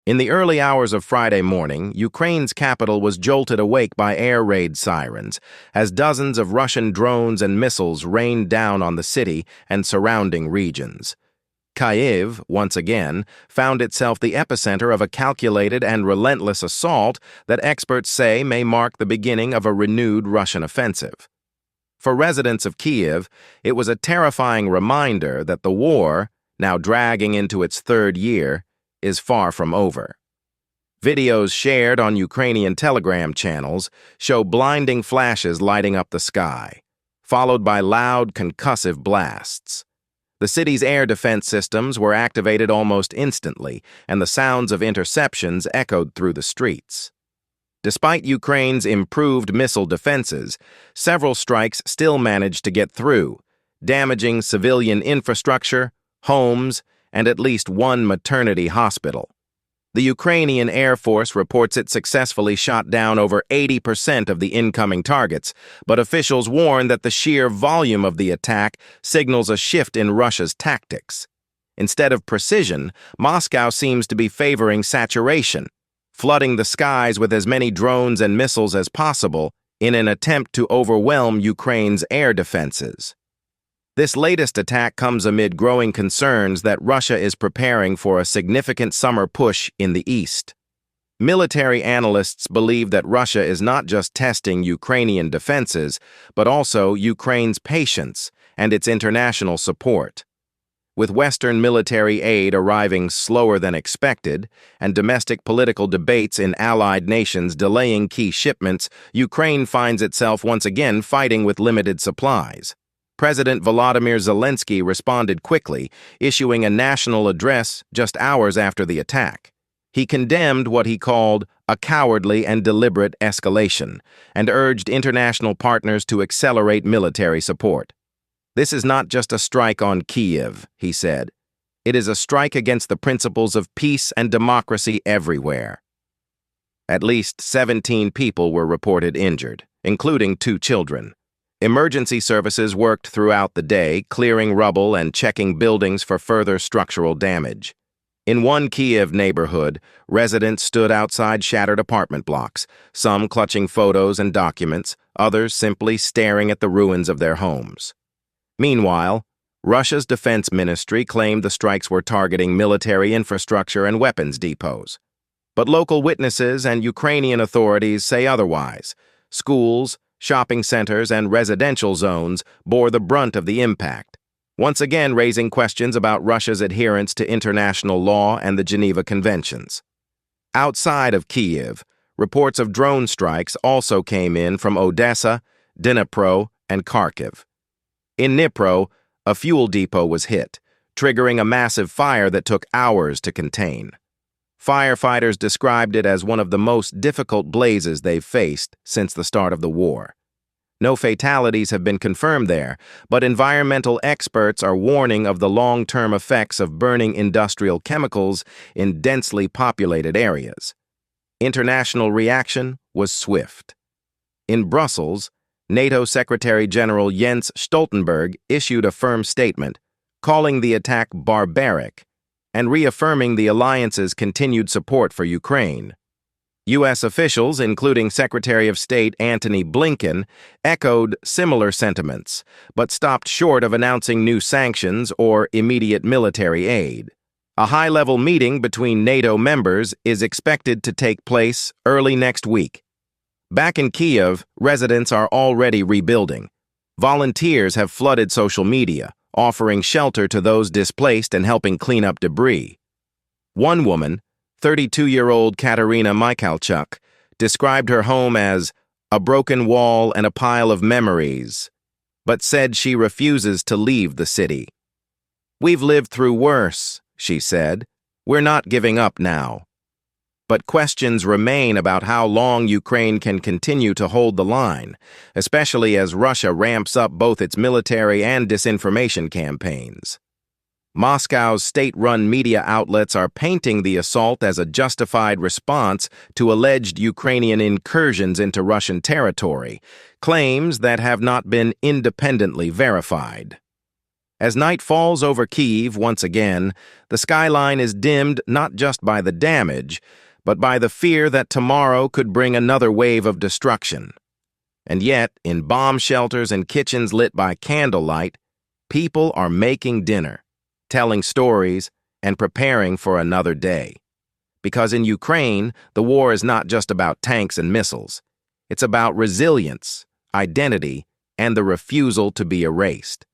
In the early hours of Friday morning, Ukraine's capital was jolted awake by air raid sirens, as dozens of Russian drones and missiles rained down on the city and surrounding regions. Kyiv, once again, found itself the epicenter of a calculated and relentless assault that experts say may mark the beginning of a renewed Russian offensive. For residents of Kyiv, it was a terrifying reminder that the war, now dragging into its third year, is far from over. Videos shared on Ukrainian Telegram channels show blinding flashes lighting up the sky, followed by loud, concussive blasts. The city's air defense systems were activated almost instantly, and the sounds of interceptions echoed through the streets. Despite Ukraine's improved missile defenses, several strikes still managed to get through, damaging civilian infrastructure, homes, and at least one maternity hospital. The Ukrainian Air Force reports it successfully shot down over 80% of the incoming targets, but officials warn that the sheer volume of the attack signals a shift in Russia's tactics. Instead of precision, Moscow seems to be favoring saturation, flooding the skies with as many drones and missiles as possible in an attempt to overwhelm Ukraine's air defenses. This latest attack comes amid growing concerns that Russia is preparing for a significant summer push in the east. Military analysts believe that Russia is not just testing Ukrainian defenses, but also Ukraine's patience and its international support. With Western military aid arriving slower than expected and domestic political debates in allied nations delaying key shipments, Ukraine finds itself once again fighting with limited supplies. President Volodymyr Zelensky responded quickly, issuing a national address just hours after the attack. He condemned what he called a cowardly and deliberate escalation and urged international partners to accelerate military support. "This is not just a strike on Kyiv," he said. "It is a strike against the principles of peace and democracy everywhere." At least 17 people were reported injured, including 2 children. Emergency services worked throughout the day, clearing rubble and checking buildings for further structural damage. In one Kyiv neighborhood, residents stood outside shattered apartment blocks, some clutching photos and documents, others simply staring at the ruins of their homes. Meanwhile, Russia's defense ministry claimed the strikes were targeting military infrastructure and weapons depots. But local witnesses and Ukrainian authorities say otherwise. Schools, shopping centers, and residential zones bore the brunt of the impact, once again raising questions about Russia's adherence to international law and the Geneva Conventions. Outside of Kyiv, reports of drone strikes also came in from Odessa, Dnipro, and Kharkiv. In Dnipro, a fuel depot was hit, triggering a massive fire that took hours to contain. Firefighters described it as one of the most difficult blazes they've faced since the start of the war. No fatalities have been confirmed there, but environmental experts are warning of the long-term effects of burning industrial chemicals in densely populated areas. International reaction was swift. In Brussels, NATO Secretary General Jens Stoltenberg issued a firm statement, calling the attack barbaric and reaffirming the alliance's continued support for Ukraine. U.S. officials, including Secretary of State Antony Blinken, echoed similar sentiments, but stopped short of announcing new sanctions or immediate military aid. A high-level meeting between NATO members is expected to take place early next week. Back in Kyiv, residents are already rebuilding. Volunteers have flooded social media, offering shelter to those displaced and helping clean up debris. One woman, 32-year-old Katerina Michalchuk, described her home as a broken wall and a pile of memories, but said she refuses to leave the city. "We've lived through worse," she said. "We're not giving up now." But questions remain about how long Ukraine can continue to hold the line, especially as Russia ramps up both its military and disinformation campaigns. Moscow's state-run media outlets are painting the assault as a justified response to alleged Ukrainian incursions into Russian territory, claims that have not been independently verified. As night falls over Kyiv once again, the skyline is dimmed not just by the damage, but by the fear that tomorrow could bring another wave of destruction. And yet, in bomb shelters and kitchens lit by candlelight, people are making dinner, telling stories, and preparing for another day. Because in Ukraine, the war is not just about tanks and missiles. It's about resilience, identity, and the refusal to be erased.